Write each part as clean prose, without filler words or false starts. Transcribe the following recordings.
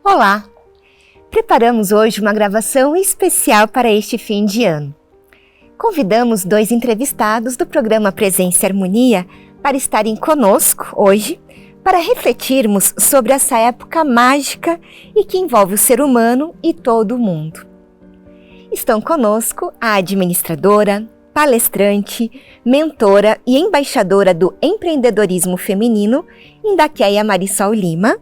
Olá! Preparamos hoje uma gravação especial para este fim de ano. Convidamos 2 entrevistados do programa Presença e Harmonia para estarem conosco hoje para refletirmos sobre essa época mágica e que envolve o ser humano e todo o mundo. Estão conosco a administradora, palestrante, mentora e embaixadora do empreendedorismo feminino, Indaqueia Marisol Lima,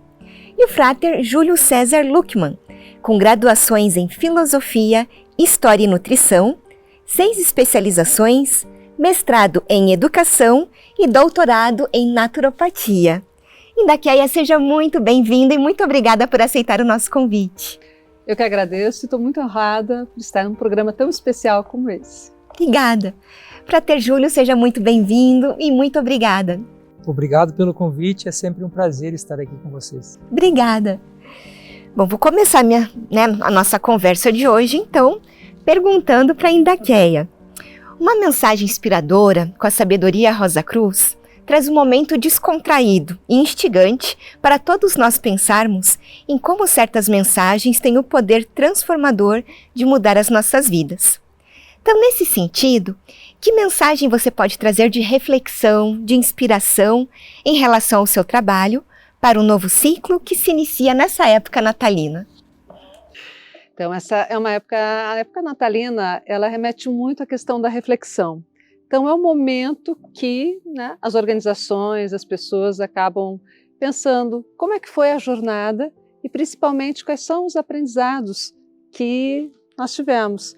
e o frater Júlio César Luckmann, com graduações em Filosofia, História e Nutrição, 6 especializações, mestrado em Educação e doutorado em Naturopatia. Indaqueia, seja muito bem-vinda e muito obrigada por aceitar o nosso convite. Eu que agradeço e estou muito honrada por estar num programa tão especial como esse. Obrigada. Frater Júlio, seja muito bem-vindo e muito obrigada. Obrigado pelo convite, é sempre um prazer estar aqui com vocês. Obrigada. Bom, vou começar a nossa conversa de hoje, então, perguntando para a Indaqueia. Uma mensagem inspiradora com a sabedoria Rosa Cruz traz um momento descontraído e instigante para todos nós pensarmos em como certas mensagens têm o poder transformador de mudar as nossas vidas. Então, nesse sentido, que mensagem você pode trazer de reflexão, de inspiração em relação ao seu trabalho para um novo ciclo que se inicia nessa época natalina? Então, essa é a época natalina, ela remete muito à questão da reflexão. Então, é um momento que as organizações, as pessoas acabam pensando como é que foi a jornada e, principalmente, quais são os aprendizados que nós tivemos.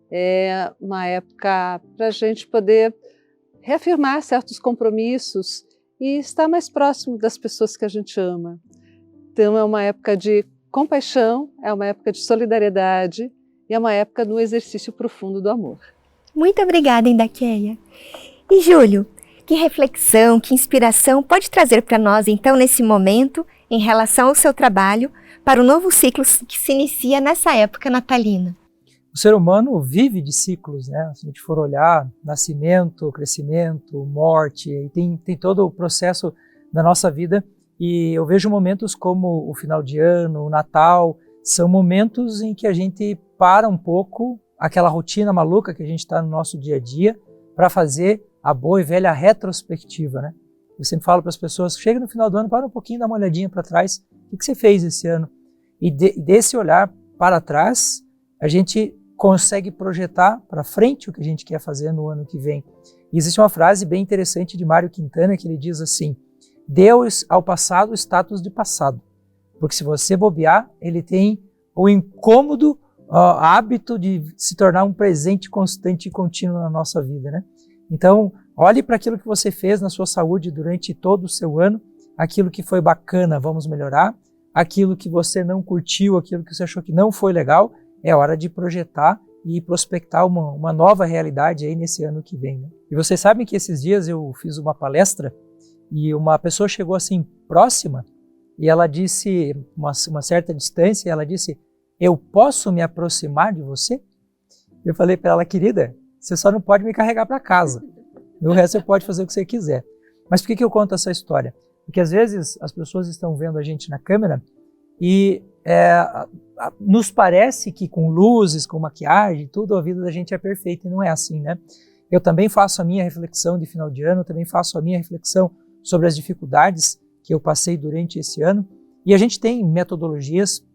É uma época para a gente poder reafirmar certos compromissos e estar mais próximo das pessoas que a gente ama. Então, é uma época de compaixão, é uma época de solidariedade e é uma época do exercício profundo do amor. Muito obrigada, Indaqueia. E Júlio, que reflexão, que inspiração pode trazer para nós, então, nesse momento, em relação ao seu trabalho, para o novo ciclo que se inicia nessa época natalina? O ser humano vive de ciclos, né? Se a gente for olhar, nascimento, crescimento, morte, e tem todo o processo da nossa vida, e eu vejo momentos como o final de ano, o Natal, são momentos em que a gente para um pouco aquela rotina maluca que a gente está no nosso dia a dia para fazer a boa e velha retrospectiva, né? Eu sempre falo para as pessoas, chega no final do ano, para um pouquinho, dá uma olhadinha para trás, o que você fez esse ano? E desse olhar para trás, a gente consegue projetar para frente o que a gente quer fazer no ano que vem. E existe uma frase bem interessante de Mário Quintana que ele diz assim: dê ao passado o status de passado, porque se você bobear, ele tem o incômodo hábito de se tornar um presente constante e contínuo na nossa vida, né? Então, olhe para aquilo que você fez na sua saúde durante todo o seu ano, aquilo que foi bacana, vamos melhorar, aquilo que você não curtiu, aquilo que você achou que não foi legal, é hora de projetar e prospectar uma nova realidade aí nesse ano que vem, né? E vocês sabem que esses dias eu fiz uma palestra e uma pessoa chegou assim próxima e ela disse, uma certa distância, ela disse: eu posso me aproximar de você? Eu falei para ela: querida, você só não pode me carregar para casa. O resto você pode fazer o que você quiser. Mas por que eu conto essa história? Porque às vezes as pessoas estão vendo a gente na câmera e nos parece que com luzes, com maquiagem, tudo, a vida da gente é perfeita e não é assim, né? Eu também faço a minha reflexão de final de ano, também faço a minha reflexão sobre as dificuldades que eu passei durante esse ano e a gente tem metodologias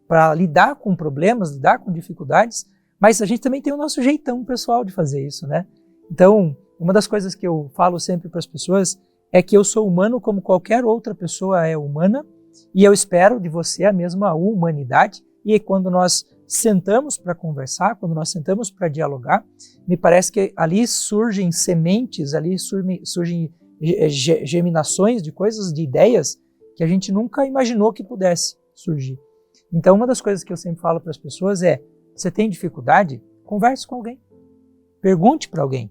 para lidar com problemas, lidar com dificuldades, mas a gente também tem o nosso jeitão pessoal de fazer isso, né? Então, uma das coisas que eu falo sempre para as pessoas é que eu sou humano como qualquer outra pessoa é humana e eu espero de você a mesma humanidade. E quando nós sentamos para conversar, quando nós sentamos para dialogar, me parece que ali surgem sementes, ali surgem germinações de coisas, de ideias que a gente nunca imaginou que pudesse surgir. Então, uma das coisas que eu sempre falo para as pessoas é: você tem dificuldade? Converse com alguém. Pergunte para alguém.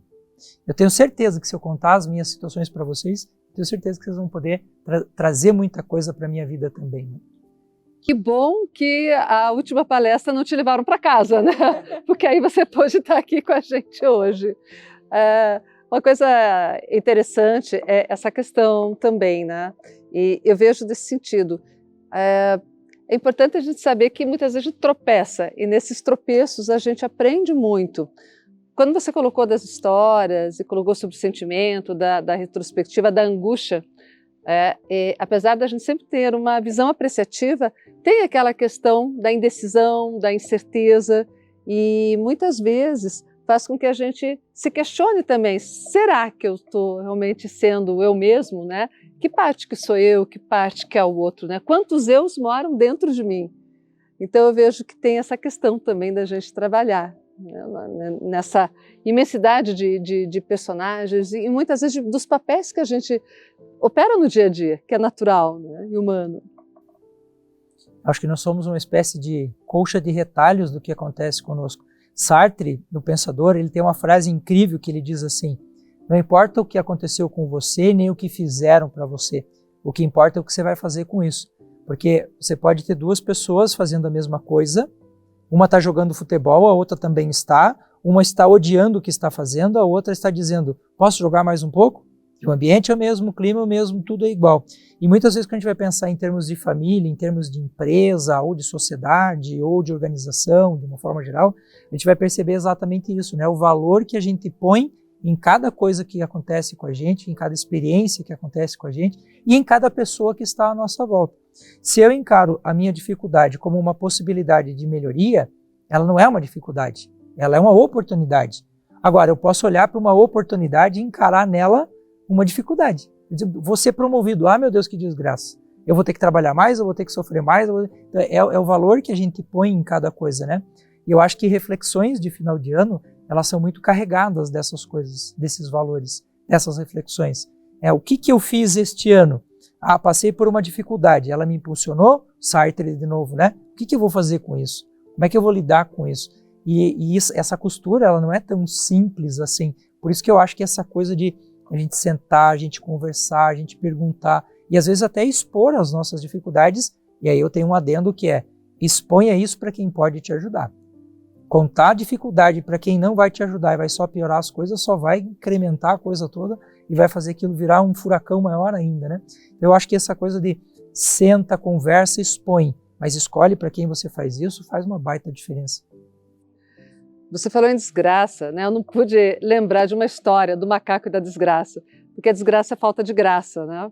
Eu tenho certeza que se eu contar as minhas situações para vocês, tenho certeza que vocês vão poder trazer muita coisa para a minha vida também, né? Que bom que a última palestra não te levaram para casa, né? Porque aí você pode estar aqui com a gente hoje. Uma coisa interessante é essa questão também, né? E eu vejo desse sentido. é importante a gente saber que muitas vezes a gente tropeça, e nesses tropeços a gente aprende muito. Quando você colocou das histórias e colocou sobre o sentimento, da retrospectiva, da angústia, apesar da gente sempre ter uma visão apreciativa, tem aquela questão da indecisão, da incerteza, e muitas vezes faz com que a gente se questione também, será que eu estou realmente sendo eu mesmo, né? Que parte que sou eu, que parte que é o outro, né? Quantos eus moram dentro de mim? Então eu vejo que tem essa questão também da gente trabalhar, né? Nessa imensidade de personagens e muitas vezes dos papéis que a gente opera no dia a dia, que é natural, né? E humano. Acho que nós somos uma espécie de colcha de retalhos do que acontece conosco. Sartre, no Pensador, ele tem uma frase incrível que ele diz assim: não importa o que aconteceu com você, nem o que fizeram para você. O que importa é o que você vai fazer com isso. Porque você pode ter duas pessoas fazendo a mesma coisa, uma está jogando futebol, a outra também está, uma está odiando o que está fazendo, a outra está dizendo, posso jogar mais um pouco? O ambiente é o mesmo, o clima é o mesmo, tudo é igual. E muitas vezes quando a gente vai pensar em termos de família, em termos de empresa, ou de sociedade, ou de organização, de uma forma geral, a gente vai perceber exatamente isso, né? O valor que a gente põe em cada coisa que acontece com a gente, em cada experiência que acontece com a gente, e em cada pessoa que está à nossa volta. Se eu encaro a minha dificuldade como uma possibilidade de melhoria, ela não é uma dificuldade, ela é uma oportunidade. Agora, eu posso olhar para uma oportunidade e encarar nela uma dificuldade. Vou ser promovido, meu Deus, que desgraça. Eu vou ter que trabalhar mais, eu vou ter que sofrer mais. É o valor que a gente põe em cada coisa, né? E eu acho que reflexões de final de ano, elas são muito carregadas dessas coisas, desses valores, dessas reflexões. O que eu fiz este ano? Passei por uma dificuldade, ela me impulsionou, Sartre de novo, né? O que eu vou fazer com isso? Como é que eu vou lidar com isso? E essa costura, ela não é tão simples assim. Por isso que eu acho que essa coisa de a gente sentar, a gente conversar, a gente perguntar, e às vezes até expor as nossas dificuldades, e aí eu tenho um adendo que é, exponha isso para quem pode te ajudar. Contar a dificuldade para quem não vai te ajudar e vai só piorar as coisas, só vai incrementar a coisa toda e vai fazer aquilo virar um furacão maior ainda, né? Eu acho que essa coisa de senta, conversa, expõe, mas escolhe para quem você faz isso, faz uma baita diferença. Você falou em desgraça, né? Eu não pude lembrar de uma história do macaco e da desgraça, porque a desgraça é falta de graça, né?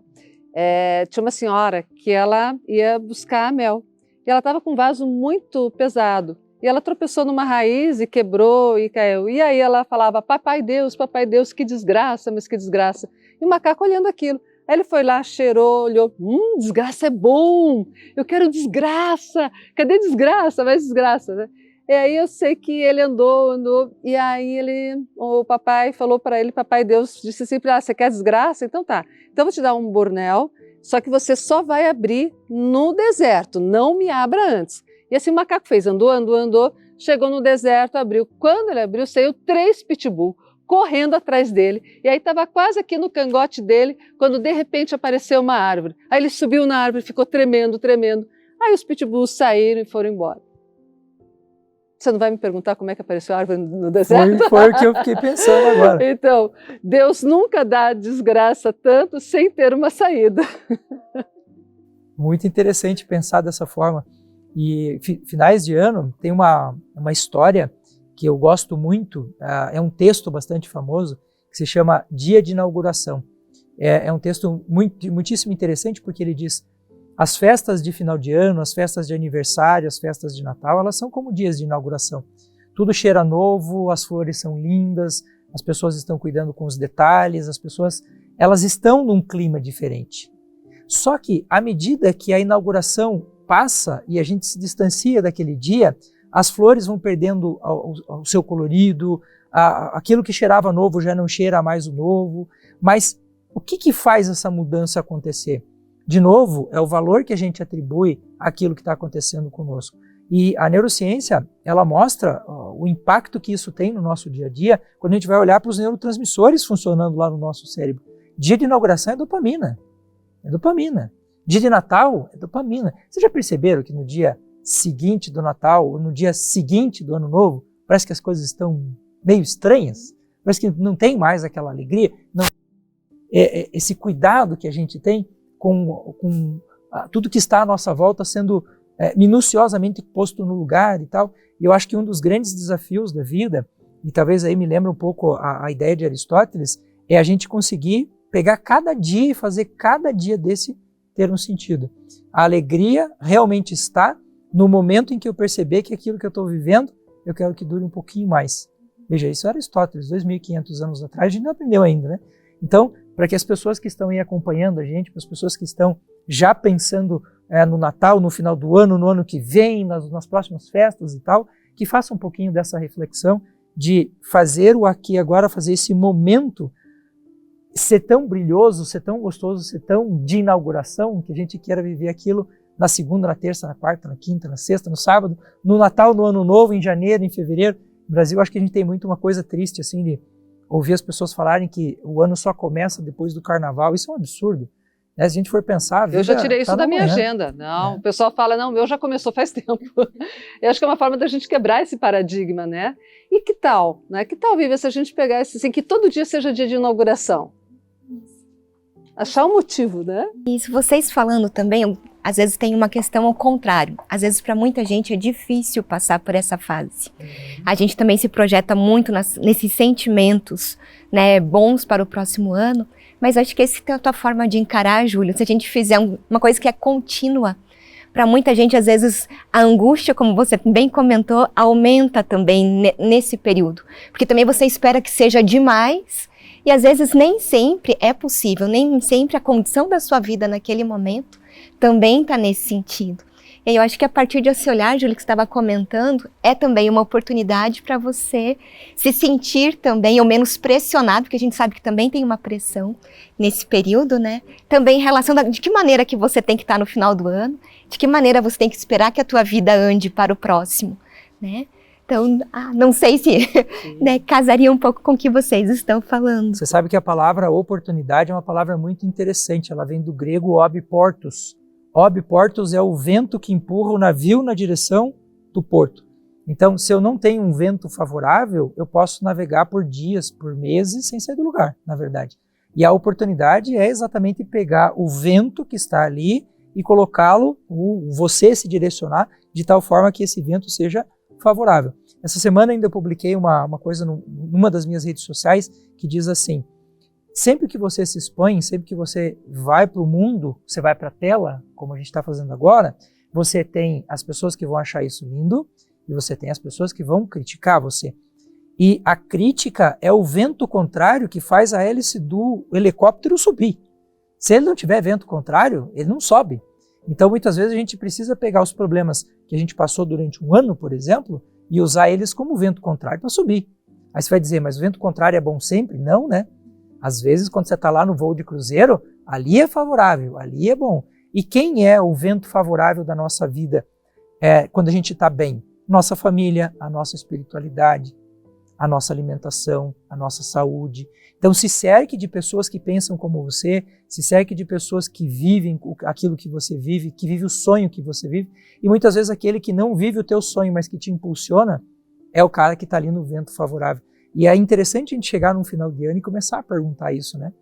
Tinha uma senhora que ela ia buscar mel e ela estava com um vaso muito pesado e ela tropeçou numa raiz e quebrou e caiu. E aí ela falava, papai Deus, que desgraça, mas que desgraça. E o macaco olhando aquilo. Aí ele foi lá, cheirou, olhou, desgraça é bom, eu quero desgraça, cadê desgraça? Mais desgraça, né? E aí eu sei que ele andou, e aí o papai falou para ele, papai Deus disse assim, você quer desgraça? Então tá, então eu vou te dar um bornel, só que você só vai abrir no deserto, não me abra antes. E assim o macaco fez, andou, chegou no deserto, abriu. Quando ele abriu, saiu 3 pitbull correndo atrás dele. E aí estava quase aqui no cangote dele, quando de repente apareceu uma árvore. Aí ele subiu na árvore, ficou tremendo. Aí os pitbulls saíram e foram embora. Você não vai me perguntar como é que apareceu a árvore no deserto? Foi o que eu fiquei pensando agora. Então, Deus nunca dá desgraça tanto sem ter uma saída. Muito interessante pensar dessa forma. E finais de ano tem uma história que eu gosto muito, é um texto bastante famoso, que se chama Dia de Inauguração. É um texto muitíssimo interessante porque ele diz: as festas de final de ano, as festas de aniversário, as festas de Natal, elas são como dias de inauguração. Tudo cheira novo, as flores são lindas, as pessoas estão cuidando com os detalhes, elas estão num clima diferente. Só que, à medida que a inauguração passa e a gente se distancia daquele dia, as flores vão perdendo o seu colorido, aquilo que cheirava novo já não cheira mais o novo. Mas o que faz essa mudança acontecer? De novo, é o valor que a gente atribui àquilo que está acontecendo conosco. E a neurociência, ela mostra o impacto que isso tem no nosso dia a dia quando a gente vai olhar para os neurotransmissores funcionando lá no nosso cérebro. Dia de inauguração é dopamina. É dopamina. Dia de Natal é dopamina. Vocês já perceberam que no dia seguinte do Natal, ou no dia seguinte do Ano Novo, parece que as coisas estão meio estranhas? Parece que não tem mais aquela alegria? Não. Esse cuidado que a gente tem com tudo que está à nossa volta sendo minuciosamente posto no lugar e tal. E eu acho que um dos grandes desafios da vida, e talvez aí me lembre um pouco a ideia de Aristóteles, é a gente conseguir pegar cada dia e fazer cada dia desse ter um sentido. A alegria realmente está no momento em que eu perceber que aquilo que eu estou vivendo, eu quero que dure um pouquinho mais. Veja, isso é Aristóteles, 2.500 anos atrás, a gente não aprendeu ainda, né? Então, para que as pessoas que estão aí acompanhando a gente, para as pessoas que estão já pensando no Natal, no final do ano, no ano que vem, nas próximas festas e tal, que façam um pouquinho dessa reflexão de fazer o aqui e agora, fazer esse momento ser tão brilhoso, ser tão gostoso, ser tão de inauguração, que a gente queira viver aquilo na segunda, na terça, na quarta, na quinta, na sexta, no sábado, no Natal, no Ano Novo, em janeiro, em fevereiro. No Brasil, acho que a gente tem muito uma coisa triste, assim, de ouvir as pessoas falarem que o ano só começa depois do Carnaval. Isso é um absurdo. Se a gente for pensar... Eu já tirei isso da minha agenda. Não, o pessoal fala, não, o meu já começou faz tempo. Eu acho que é uma forma da gente quebrar esse paradigma, né? E que tal, né? Que tal, Vivian, se a gente pegar esse, assim, que todo dia seja dia de inauguração? Achar um motivo, né? Isso, vocês falando também, às vezes tem uma questão ao contrário. Às vezes para muita gente é difícil passar por essa fase. A gente também se projeta muito nesses sentimentos, né, bons para o próximo ano, mas acho que essa é a tua forma de encarar, Júlio. Se a gente fizer uma coisa que é contínua, para muita gente, às vezes, a angústia, como você bem comentou, aumenta também nesse período. Porque também você espera que seja demais, e às vezes nem sempre é possível, nem sempre a condição da sua vida naquele momento também está nesse sentido. E aí eu acho que a partir desse olhar, Júlio, que você estava comentando, é também uma oportunidade para você se sentir também, ou menos pressionado, porque a gente sabe que também tem uma pressão nesse período, né? Também em relação de que maneira que você tem que estar no final do ano, de que maneira você tem que esperar que a tua vida ande para o próximo, né? Então, não sei se né, casaria um pouco com o que vocês estão falando. Você sabe que a palavra oportunidade é uma palavra muito interessante. Ela vem do grego ob portus. Ob portus é o vento que empurra o navio na direção do porto. Então, se eu não tenho um vento favorável, eu posso navegar por dias, por meses, sem sair do lugar, na verdade. E a oportunidade é exatamente pegar o vento que está ali e colocá-lo, você se direcionar de tal forma que esse vento seja favorável. Essa semana ainda eu publiquei uma coisa numa das minhas redes sociais que diz assim: sempre que você se expõe, sempre que você vai para o mundo, você vai para a tela, como a gente está fazendo agora, você tem as pessoas que vão achar isso lindo e você tem as pessoas que vão criticar você. E a crítica é o vento contrário que faz a hélice do helicóptero subir. Se ele não tiver vento contrário, ele não sobe. Então, muitas vezes a gente precisa pegar os problemas que a gente passou durante um ano, por exemplo, e usar eles como vento contrário para subir. Aí você vai dizer, mas o vento contrário é bom sempre? Não, né? Às vezes, quando você está lá no voo de cruzeiro, ali é favorável, ali é bom. E quem é o vento favorável da nossa vida quando a gente está bem? Nossa família, a nossa espiritualidade, a nossa alimentação, a nossa saúde. Então, se cerque de pessoas que pensam como você, se cerque de pessoas que vivem aquilo que você vive, que vive o sonho que você vive. E muitas vezes aquele que não vive o teu sonho, mas que te impulsiona, é o cara que está ali no vento favorável. E é interessante a gente chegar num final de ano e começar a perguntar isso, né?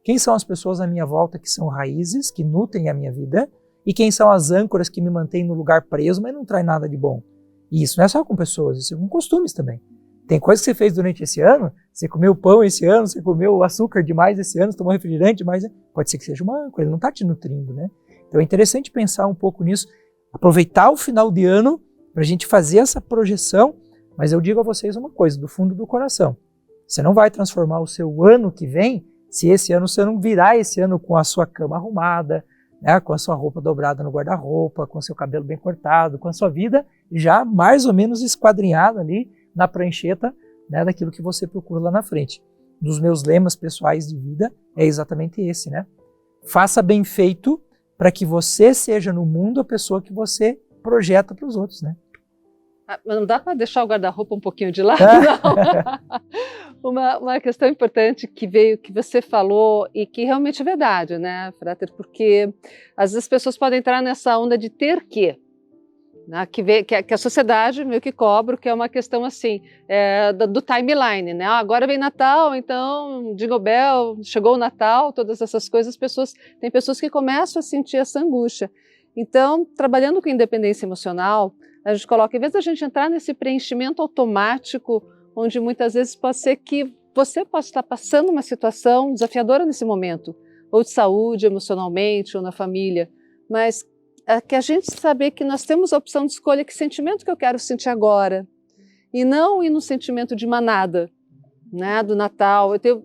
Quem são as pessoas à minha volta que são raízes, que nutrem a minha vida? E quem são as âncoras que me mantêm no lugar preso, mas não traz nada de bom? E isso não é só com pessoas, isso é com costumes também. Tem coisas que você fez durante esse ano, você comeu pão esse ano, você comeu açúcar demais esse ano, você tomou refrigerante demais, pode ser que seja uma âncora, ele não está te nutrindo, né? Então é interessante pensar um pouco nisso, aproveitar o final de ano para a gente fazer essa projeção, mas eu digo a vocês uma coisa, do fundo do coração, você não vai transformar o seu ano que vem se esse ano você não virar esse ano com a sua cama arrumada, né, com a sua roupa dobrada no guarda-roupa, com o seu cabelo bem cortado, com a sua vida já mais ou menos esquadrinhada ali, na prancheta, né, daquilo que você procura lá na frente. Um dos meus lemas pessoais de vida é exatamente esse, né? Faça bem feito para que você seja no mundo a pessoa que você projeta para os outros, né? Mas não dá para deixar o guarda-roupa um pouquinho de lado, não. Uma questão importante que veio, que você falou e que realmente é verdade, né, Frater? Porque às vezes as pessoas podem entrar nessa onda de ter que, né, que a sociedade meio que cobra, que é uma questão assim, do timeline, né? Agora vem Natal, então Jingle Bell, chegou o Natal, todas essas coisas, tem pessoas que começam a sentir essa angústia. Então, trabalhando com independência emocional, a gente coloca, em vez da gente entrar nesse preenchimento automático, onde muitas vezes pode ser que você possa estar passando uma situação desafiadora nesse momento, ou de saúde, emocionalmente, ou na família, mas que a gente saber que nós temos a opção de escolha que sentimento que eu quero sentir agora, e não ir no sentimento de manada, né, do Natal. Eu tenho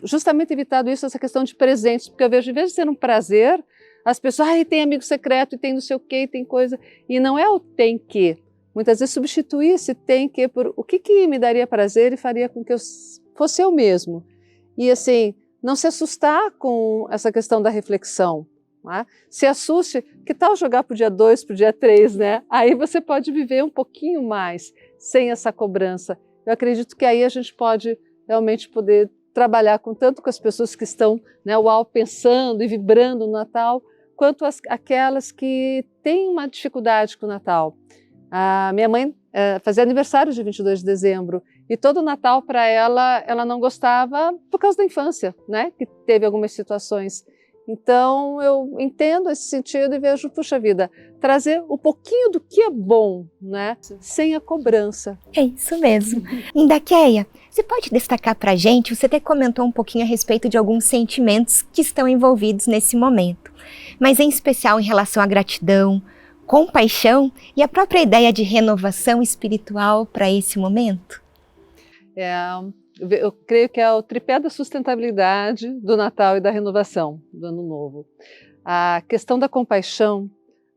justamente evitado isso, essa questão de presentes, porque eu vejo, em vez de ser um prazer, as pessoas, tem amigo secreto, e tem não sei o quê, e tem coisa, e não é o tem que. Muitas vezes substituir esse tem que por o que me daria prazer e faria com que eu fosse eu mesmo. E assim, não se assustar com essa questão da reflexão. Né? Se assuste, que tal jogar para o dia 2, para o dia 3, né? Aí você pode viver um pouquinho mais, sem essa cobrança. Eu acredito que aí a gente pode realmente poder trabalhar tanto com as pessoas que estão, né, pensando e vibrando no Natal, quanto aquelas que têm uma dificuldade com o Natal. A minha mãe fazia aniversário de 22 de dezembro e todo Natal para ela não gostava por causa da infância, né, que teve algumas situações. Então eu entendo esse sentido e vejo, puxa vida, trazer um pouquinho do que é bom, né, sem a cobrança. É isso mesmo. Indaqueia, você pode destacar para a gente, você até comentou um pouquinho a respeito de alguns sentimentos que estão envolvidos nesse momento, mas em especial em relação à gratidão, compaixão e a própria ideia de renovação espiritual para esse momento? Eu creio que é o tripé da sustentabilidade do Natal e da renovação do Ano Novo. A questão da compaixão,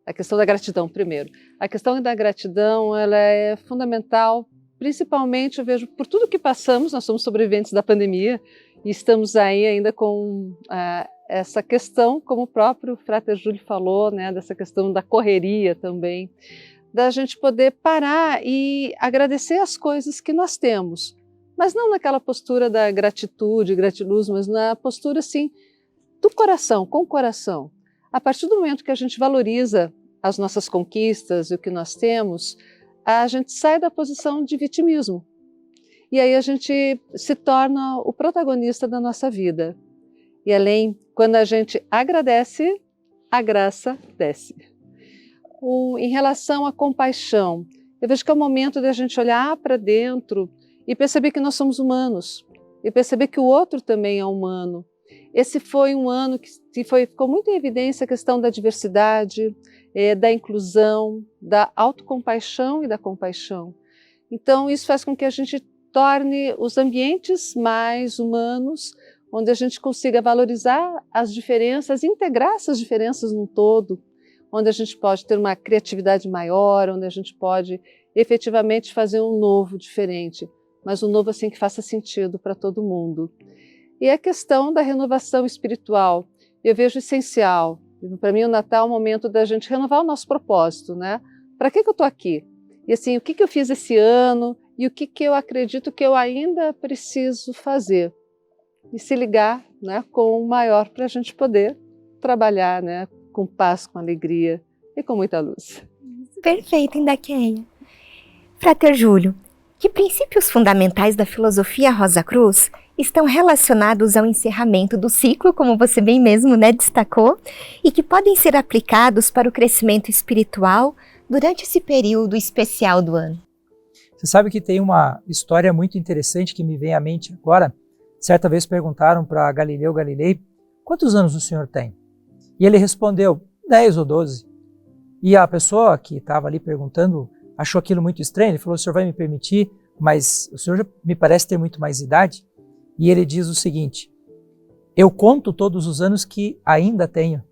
a questão da gratidão primeiro. A questão da gratidão, ela é fundamental, principalmente eu vejo por tudo que passamos, nós somos sobreviventes da pandemia e estamos aí ainda com essa questão, como o próprio Frater Júlio falou, né, dessa questão da correria também, da gente poder parar e agradecer as coisas que nós temos. Mas não naquela postura da gratitude, gratiluz, mas na postura, assim, do coração, com o coração. A partir do momento que a gente valoriza as nossas conquistas e o que nós temos, a gente sai da posição de vitimismo. E aí a gente se torna o protagonista da nossa vida. E além, quando a gente agradece, a graça desce. Em relação à compaixão, eu vejo que é o momento de a gente olhar para dentro e perceber que nós somos humanos, e perceber que o outro também é humano. Esse foi um ano que ficou muito em evidência a questão da diversidade, da inclusão, da autocompaixão e da compaixão. Então isso faz com que a gente torne os ambientes mais humanos, onde a gente consiga valorizar as diferenças, integrar essas diferenças num todo, onde a gente pode ter uma criatividade maior, onde a gente pode efetivamente fazer um novo diferente, mas um novo assim que faça sentido para todo mundo. E a questão da renovação espiritual, eu vejo essencial. Para mim o Natal é o momento da gente renovar o nosso propósito, né? Para que eu estou aqui? E assim, o que eu fiz esse ano e o que eu acredito que eu ainda preciso fazer? E se ligar, né, com o maior para a gente poder trabalhar, né, com paz, com alegria e com muita luz. Perfeito, Indaqueia. Frater Júlio, que princípios fundamentais da filosofia Rosa Cruz estão relacionados ao encerramento do ciclo, como você bem mesmo, né, destacou, e que podem ser aplicados para o crescimento espiritual durante esse período especial do ano? Você sabe que tem uma história muito interessante que me vem à mente agora. Certa vez perguntaram para Galileu Galilei, quantos anos o senhor tem? E ele respondeu, 10 ou 12. E a pessoa que estava ali perguntando achou aquilo muito estranho. Ele falou, o senhor vai me permitir, mas o senhor já me parece ter muito mais idade. E ele diz o seguinte, eu conto todos os anos que ainda tenho.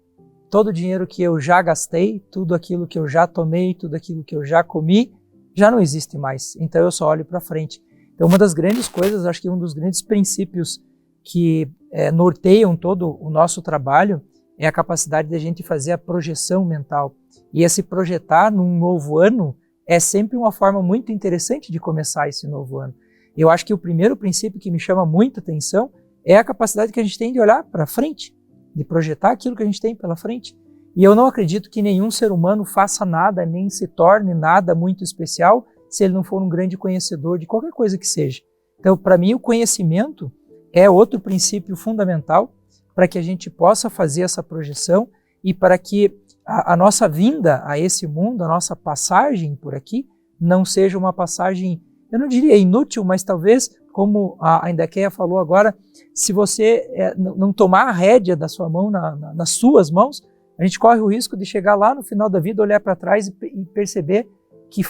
Todo o dinheiro que eu já gastei, tudo aquilo que eu já tomei, tudo aquilo que eu já comi, já não existe mais. Então eu só olho para frente. Então uma das grandes coisas, acho que um dos grandes princípios que norteiam todo o nosso trabalho é a capacidade de a gente fazer a projeção mental. E esse projetar num novo ano é sempre uma forma muito interessante de começar esse novo ano. Eu acho que o primeiro princípio que me chama muita atenção é a capacidade que a gente tem de olhar para frente, de projetar aquilo que a gente tem pela frente. E eu não acredito que nenhum ser humano faça nada, nem se torne nada muito especial, se ele não for um grande conhecedor de qualquer coisa que seja. Então, para mim, o conhecimento é outro princípio fundamental para que a gente possa fazer essa projeção e para que a nossa vinda a esse mundo, a nossa passagem por aqui, não seja uma passagem, eu não diria inútil, mas talvez, como a Endaqueia falou agora, se você não tomar a rédea da sua mão nas suas mãos, a gente corre o risco de chegar lá no final da vida, olhar para trás e perceber que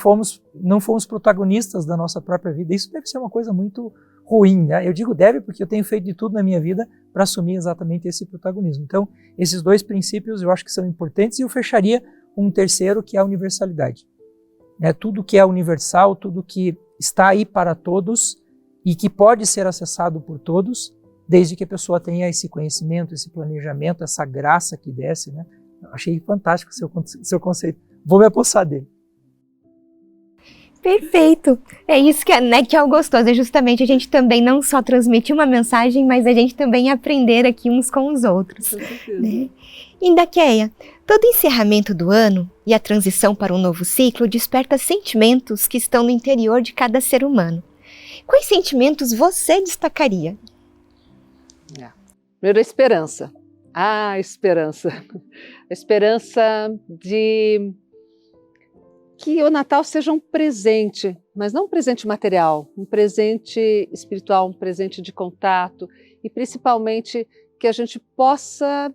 não fomos protagonistas da nossa própria vida. Isso deve ser uma coisa muito ruim, né? Eu digo deve porque eu tenho feito de tudo na minha vida para assumir exatamente esse protagonismo. Então, esses dois princípios eu acho que são importantes, e eu fecharia um terceiro, que é a universalidade. Tudo que é universal, tudo que está aí para todos e que pode ser acessado por todos, desde que a pessoa tenha esse conhecimento, esse planejamento, essa graça que desce, né? Eu achei fantástico o seu conceito. Vou me apossar dele. Perfeito. É isso que é o gostoso, é justamente a gente também não só transmitir uma mensagem, mas a gente também aprender aqui uns com os outros. Com certeza. Né? Endaqueia, todo encerramento do ano e a transição para um novo ciclo desperta sentimentos que estão no interior de cada ser humano. Quais sentimentos você destacaria? Primeiro, a esperança. A esperança. A esperança de que o Natal seja um presente, mas não um presente material, um presente espiritual, um presente de contato, e principalmente que a gente possa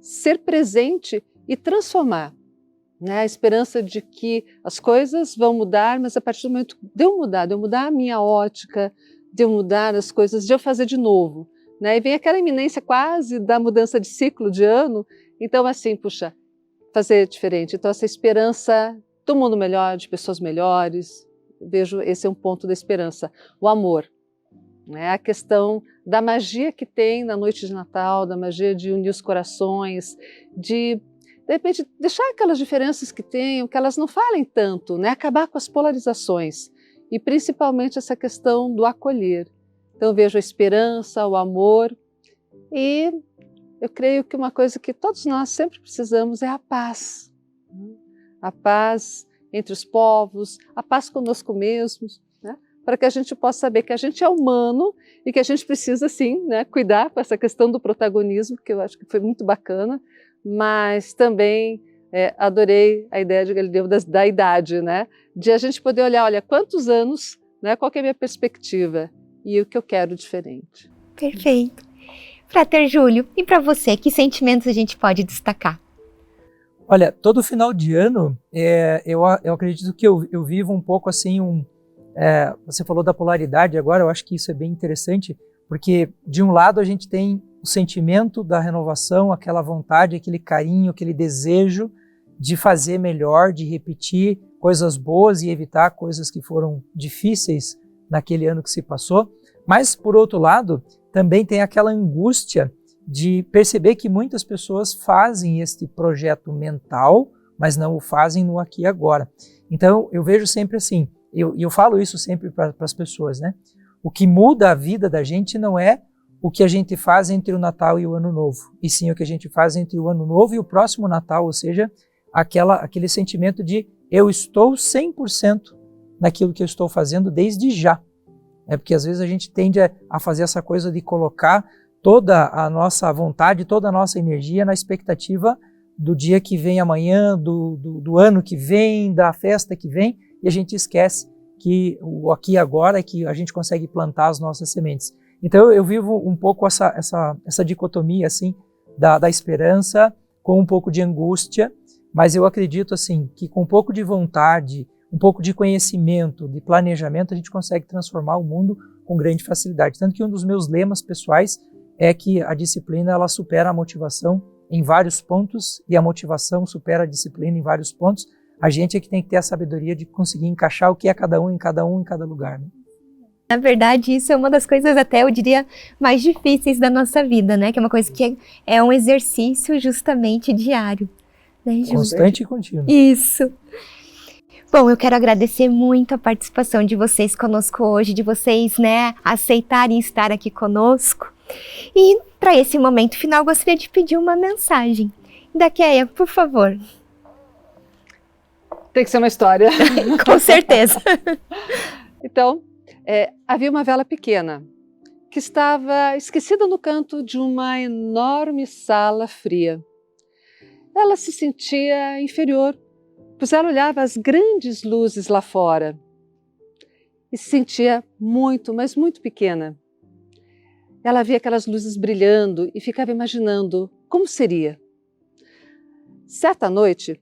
ser presente e transformar. Né? A esperança de que as coisas vão mudar, mas a partir do momento de eu mudar a minha ótica, de eu mudar as coisas, de eu fazer de novo. Né? E vem aquela iminência quase da mudança de ciclo de ano, então assim, puxa, fazer diferente. Então essa esperança do mundo melhor, de pessoas melhores, vejo esse é um ponto da esperança. O amor, né? A questão da magia que tem na noite de Natal, da magia de unir os corações, de repente deixar aquelas diferenças que tenham, que elas não falem tanto, né? Acabar com as polarizações e principalmente essa questão do acolher. Então vejo a esperança, o amor, e eu creio que uma coisa que todos nós sempre precisamos é a paz. A paz entre os povos, a paz conosco mesmos, né? Para que a gente possa saber que a gente é humano e que a gente precisa, sim, né, cuidar com essa questão do protagonismo, que eu acho que foi muito bacana, mas também adorei a ideia de Galileu da idade, né? De a gente poder olhar, olha, quantos anos, né, qual que é a minha perspectiva e o que eu quero diferente. Perfeito. Frater Júlio, e para você, que sentimentos a gente pode destacar? Olha, todo final de ano, eu acredito que eu vivo um pouco assim, você falou da polaridade agora, eu acho que isso é bem interessante, porque de um lado a gente tem o sentimento da renovação, aquela vontade, aquele carinho, aquele desejo de fazer melhor, de repetir coisas boas e evitar coisas que foram difíceis naquele ano que se passou, mas por outro lado, também tem aquela angústia de perceber que muitas pessoas fazem este projeto mental, mas não o fazem no aqui e agora. Então, eu vejo sempre assim, eu falo isso sempre para as pessoas, né? O que muda a vida da gente não é o que a gente faz entre o Natal e o Ano Novo, e sim o que a gente faz entre o Ano Novo e o próximo Natal, ou seja, aquele sentimento de eu estou 100% naquilo que eu estou fazendo desde já. Porque às vezes a gente tende a fazer essa coisa de colocar toda a nossa vontade, toda a nossa energia na expectativa do dia que vem amanhã, do ano que vem, da festa que vem, e a gente esquece que o aqui e agora é que a gente consegue plantar as nossas sementes. Então eu vivo um pouco essa dicotomia assim, da esperança com um pouco de angústia, mas eu acredito assim, que com um pouco de vontade, um pouco de conhecimento, de planejamento, a gente consegue transformar o mundo com grande facilidade. Tanto que um dos meus lemas pessoais é que a disciplina ela supera a motivação em vários pontos e a motivação supera a disciplina em vários pontos. A gente é que tem que ter a sabedoria de conseguir encaixar o que é cada um em cada lugar. Né? Na verdade, isso é uma das coisas até, eu diria, mais difíceis da nossa vida, né? Que é uma coisa que é um exercício justamente diário. Né, Constante e contínuo. Isso. Bom, eu quero agradecer muito a participação de vocês conosco hoje, de vocês, né, aceitarem estar aqui conosco. E para esse momento final, gostaria de pedir uma mensagem. Endaqueia, por favor. Tem que ser uma história. Com certeza. Então, havia uma vela pequena que estava esquecida no canto de uma enorme sala fria. ela se sentia inferior, pois ela olhava as grandes luzes lá fora e se sentia muito, mas muito pequena. Ela via aquelas luzes brilhando e ficava imaginando como seria. Certa noite,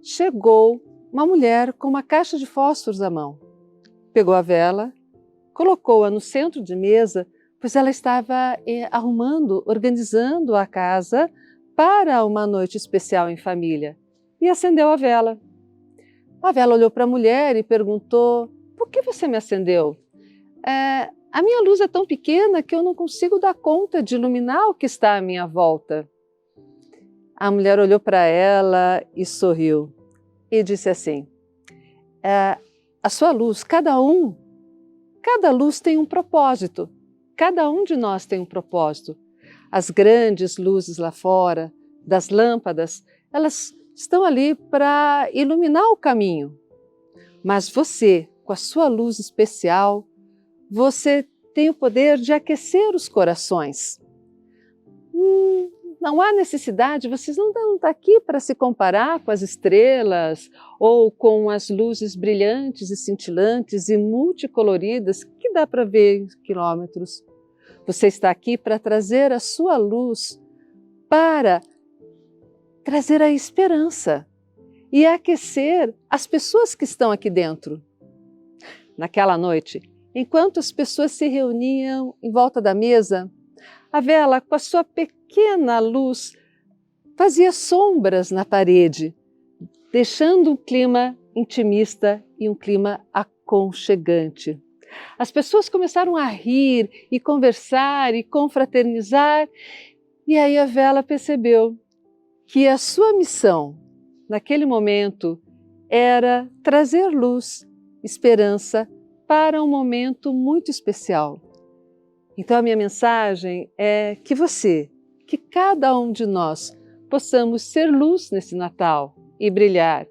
chegou uma mulher com uma caixa de fósforos à mão. Pegou a vela, colocou-a no centro de mesa, pois ela estava arrumando, organizando a casa para uma noite especial em família, e acendeu a vela. A vela olhou para a mulher e perguntou: por que você me acendeu? A minha luz é tão pequena que eu não consigo dar conta de iluminar o que está à minha volta. A mulher olhou para ela e sorriu e disse assim: a sua luz, cada luz tem um propósito, cada um de nós tem um propósito. As grandes luzes lá fora, das lâmpadas, elas estão ali para iluminar o caminho. Mas você, com a sua luz especial, você tem o poder de aquecer os corações. Não há necessidade, vocês não estão aqui para se comparar com as estrelas ou com as luzes brilhantes e cintilantes e multicoloridas que dá para ver em quilômetros. Você está aqui para trazer a sua luz, para trazer a esperança e aquecer as pessoas que estão aqui dentro. Naquela noite, enquanto as pessoas se reuniam em volta da mesa, a vela, com a sua pequena luz, fazia sombras na parede, deixando um clima intimista e um clima aconchegante. As pessoas começaram a rir e conversar e confraternizar, e aí a vela percebeu que a sua missão, naquele momento, era trazer luz, esperança para um momento muito especial. Então a minha mensagem é que cada um de nós possamos ser luz nesse Natal e brilhar,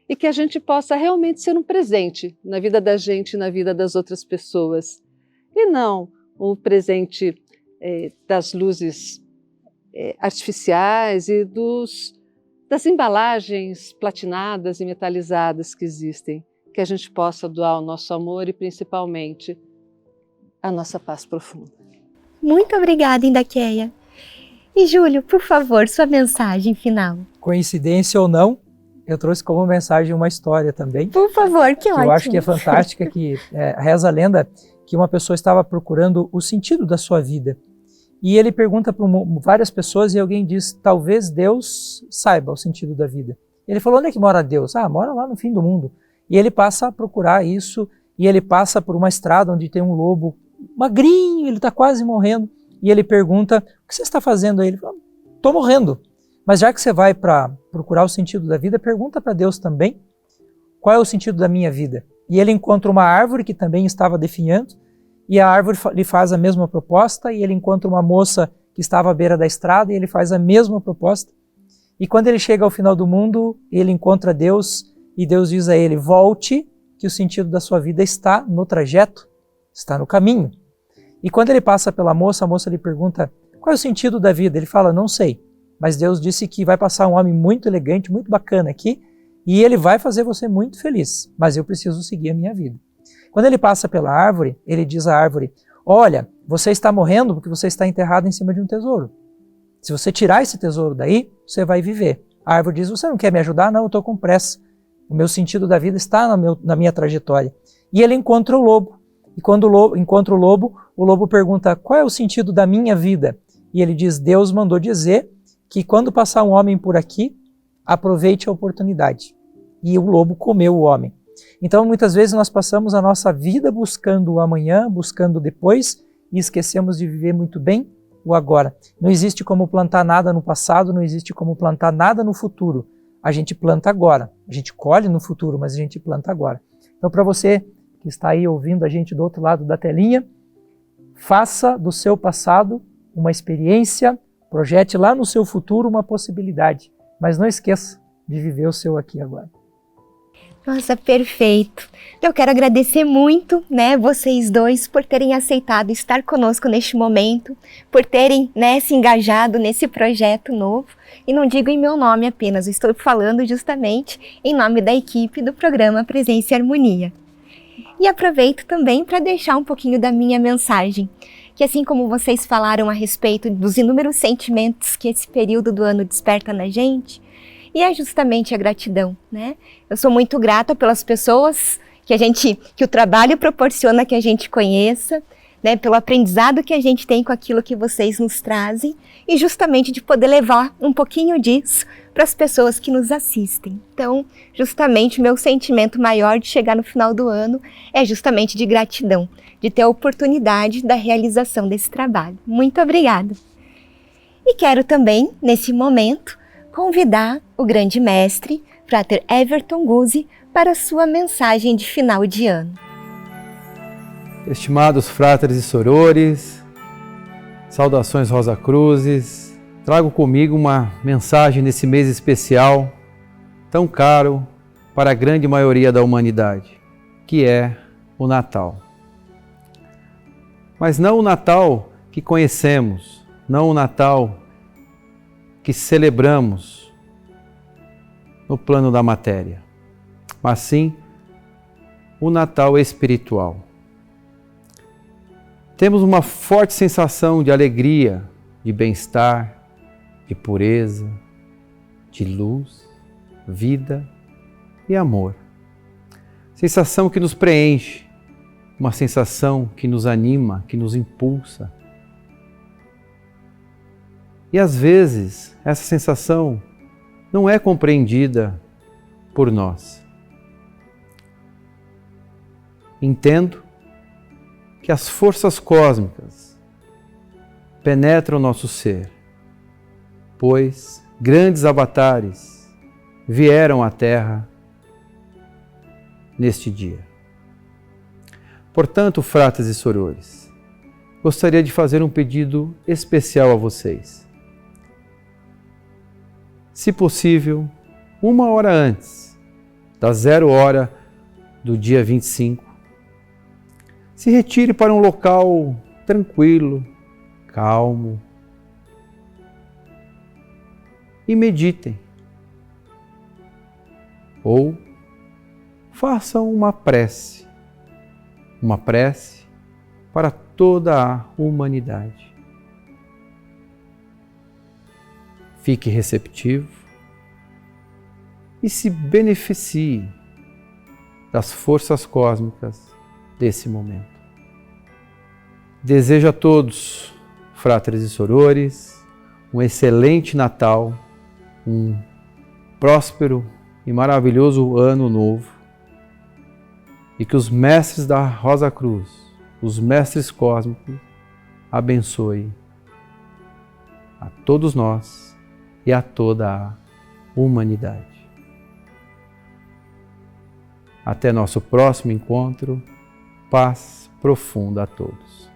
e que a gente possa realmente ser um presente na vida da gente e na vida das outras pessoas, e não um presente das luzes artificiais e das embalagens platinadas e metalizadas que existem, que a gente possa doar o nosso amor e principalmente a nossa paz profunda. Muito obrigada, Indaqueia. E Júlio, por favor, sua mensagem final. Coincidência ou não, eu trouxe como mensagem uma história também. Por favor, que ótimo. Eu acho que é fantástica, que reza a lenda que uma pessoa estava procurando o sentido da sua vida. E ele pergunta para várias pessoas e alguém diz: talvez Deus saiba o sentido da vida. Ele falou: onde é que mora Deus? Mora lá no fim do mundo. E ele passa a procurar isso, e ele passa por uma estrada onde tem um lobo magrinho, ele está quase morrendo, e ele pergunta: o que você está fazendo aí? Ele fala: estou morrendo. Mas já que você vai para procurar o sentido da vida, pergunta para Deus também: qual é o sentido da minha vida? E ele encontra uma árvore que também estava definhando, e a árvore lhe faz a mesma proposta, e ele encontra uma moça que estava à beira da estrada, e ele faz a mesma proposta. E quando ele chega ao final do mundo, ele encontra Deus, e Deus diz a ele: volte, que o sentido da sua vida está no trajeto, está no caminho. E quando ele passa pela moça, a moça lhe pergunta: qual é o sentido da vida? Ele fala: não sei, mas Deus disse que vai passar um homem muito elegante, muito bacana aqui, e ele vai fazer você muito feliz, mas eu preciso seguir a minha vida. Quando ele passa pela árvore, ele diz à árvore: olha, você está morrendo porque você está enterrado em cima de um tesouro. Se você tirar esse tesouro daí, você vai viver. A árvore diz: você não quer me ajudar? Não, eu estou com pressa. O meu sentido da vida está na minha trajetória. E ele encontra o lobo. E quando encontra o lobo pergunta: qual é o sentido da minha vida? E ele diz: Deus mandou dizer que quando passar um homem por aqui, aproveite a oportunidade. E o lobo comeu o homem. Então, muitas vezes nós passamos a nossa vida buscando o amanhã, buscando o depois, e esquecemos de viver muito bem o agora. Não existe como plantar nada no passado, não existe como plantar nada no futuro. A gente planta agora. A gente colhe no futuro, mas a gente planta agora. Então, para você que está aí ouvindo a gente do outro lado da telinha, faça do seu passado uma experiência, projete lá no seu futuro uma possibilidade, mas não esqueça de viver o seu aqui e agora. Nossa, perfeito. Eu quero agradecer muito, né, vocês dois por terem aceitado estar conosco neste momento, por terem, né, se engajado nesse projeto novo. E não digo em meu nome apenas, estou falando justamente em nome da equipe do programa Presença e Harmonia. E aproveito também para deixar um pouquinho da minha mensagem, que assim como vocês falaram a respeito dos inúmeros sentimentos que esse período do ano desperta na gente, e é justamente a gratidão, né? Eu sou muito grata pelas pessoas que o trabalho proporciona que a gente conheça, né? Pelo aprendizado que a gente tem com aquilo que vocês nos trazem e justamente de poder levar um pouquinho disso para as pessoas que nos assistem. Então, justamente o meu sentimento maior de chegar no final do ano é justamente de gratidão, de ter a oportunidade da realização desse trabalho. Muito obrigada. E quero também, nesse momento, convidar o grande mestre, Frater Everton Guzzi, para a sua mensagem de final de ano. Estimados fráteres e sorores, saudações Rosa Cruzes, trago comigo uma mensagem nesse mês especial, tão caro para a grande maioria da humanidade, que é o Natal. Mas não o Natal que conhecemos, não o Natal que celebramos no plano da matéria, mas sim o Natal espiritual. Temos uma forte sensação de alegria, de bem-estar, de pureza, de luz, vida e amor. Sensação que nos preenche, uma sensação que nos anima, que nos impulsa. E às vezes essa sensação não é compreendida por nós. Entendo que as forças cósmicas penetram o nosso ser, pois grandes avatares vieram à Terra neste dia. Portanto, frates e sorores, gostaria de fazer um pedido especial a vocês. Se possível, 1 hora antes da 0 hora do dia 25, se retire para um local tranquilo, calmo e meditem. Ou façam uma prece para toda a humanidade. Fique receptivo e se beneficie das forças cósmicas desse momento. Desejo a todos, fráteres e sorores, um excelente Natal, um próspero e maravilhoso Ano Novo, e que os mestres da Rosa Cruz, os mestres cósmicos, abençoem a todos nós e a toda a humanidade. Até nosso próximo encontro. Paz profunda a todos.